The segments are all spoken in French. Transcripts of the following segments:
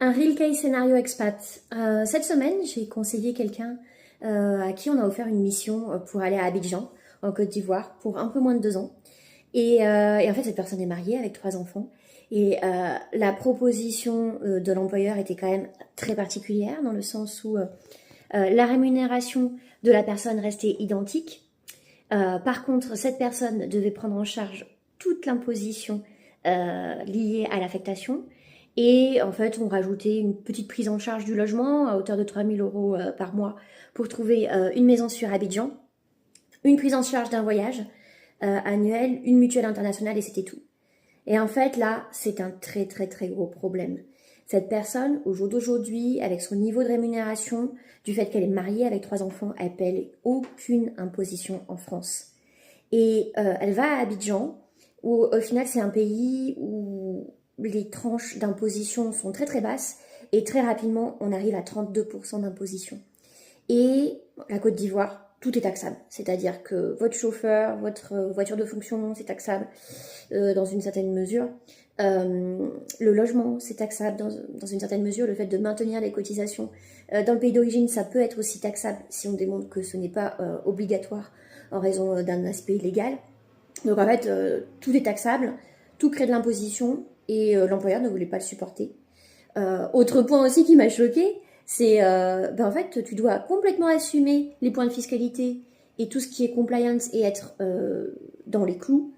Un real case scénario expat. Cette semaine, j'ai conseillé quelqu'un à qui on a offert une mission pour aller à Abidjan, en Côte d'Ivoire, pour un peu moins de 2 ans. Et en fait, cette personne est mariée avec 3 enfants. Et la proposition de l'employeur était quand même très particulière, dans le sens où la rémunération de la personne restait identique. Par contre, cette personne devait prendre en charge toute l'imposition liée à l'affectation. Et en fait, on rajoutait une petite prise en charge du logement à hauteur de 3 000 euros par mois pour trouver une maison sur Abidjan, une prise en charge d'un voyage annuel, une mutuelle internationale et c'était tout. Et en fait, là, c'est un très très très gros problème. Cette personne, au jour d'aujourd'hui, avec son niveau de rémunération, du fait qu'elle est mariée avec 3 enfants, elle paie aucune imposition en France. Et elle va à Abidjan, où au final, c'est un pays où les tranches d'imposition sont très très basses et très rapidement, on arrive à 32% d'imposition. Et la Côte d'Ivoire, tout est taxable. C'est-à-dire que votre chauffeur, votre voiture de fonction, c'est taxable dans une certaine mesure. Le logement, c'est taxable dans une certaine mesure. Le fait de maintenir les cotisations dans le pays d'origine, ça peut être aussi taxable si on démontre que ce n'est pas obligatoire en raison d'un aspect légal. Donc en fait, tout est taxable, tout crée de l'imposition et l'employeur ne voulait pas le supporter. Autre point aussi qui m'a choqué, c'est en fait, tu dois complètement assumer les points de fiscalité et tout ce qui est compliance et être dans les clous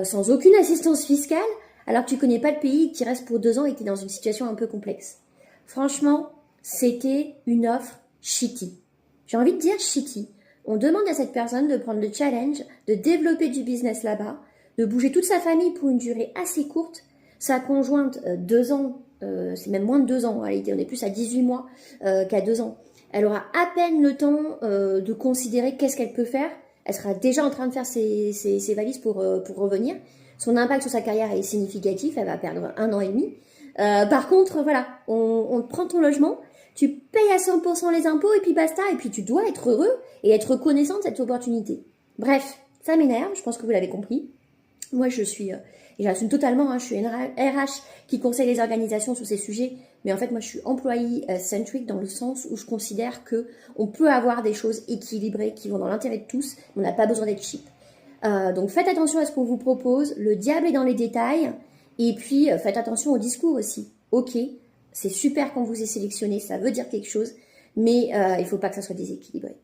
sans aucune assistance fiscale, alors que tu connais pas le pays, que tu restes pour 2 ans et que tu es dans une situation un peu complexe. Franchement, c'était une offre shitty. J'ai envie de dire shitty. On demande à cette personne de prendre le challenge, de développer du business là-bas, de bouger toute sa famille pour une durée assez courte. Sa conjointe, 2 ans, c'est même moins de 2 ans en réalité, on est plus à 18 mois qu'à 2 ans. Elle aura à peine le temps de considérer qu'est-ce qu'elle peut faire. Elle sera déjà en train de faire ses valises pour revenir. Son impact sur sa carrière est significatif, elle va perdre 1 an et demi. Par contre, voilà, on prend ton logement, tu payes à 100% les impôts et puis basta, et puis tu dois être heureux et être reconnaissant de cette opportunité. Bref, ça m'énerve, je pense que vous l'avez compris. Moi, je suis, et j'assume totalement, hein, je suis une RH qui conseille les organisations sur ces sujets, mais en fait, moi, je suis employee centric dans le sens où je considère que on peut avoir des choses équilibrées qui vont dans l'intérêt de tous, mais on n'a pas besoin d'être cheap. Donc, faites attention à ce qu'on vous propose, le diable est dans les détails, et puis faites attention au discours aussi. Ok, c'est super qu'on vous ait sélectionné, ça veut dire quelque chose, mais il ne faut pas que ça soit déséquilibré.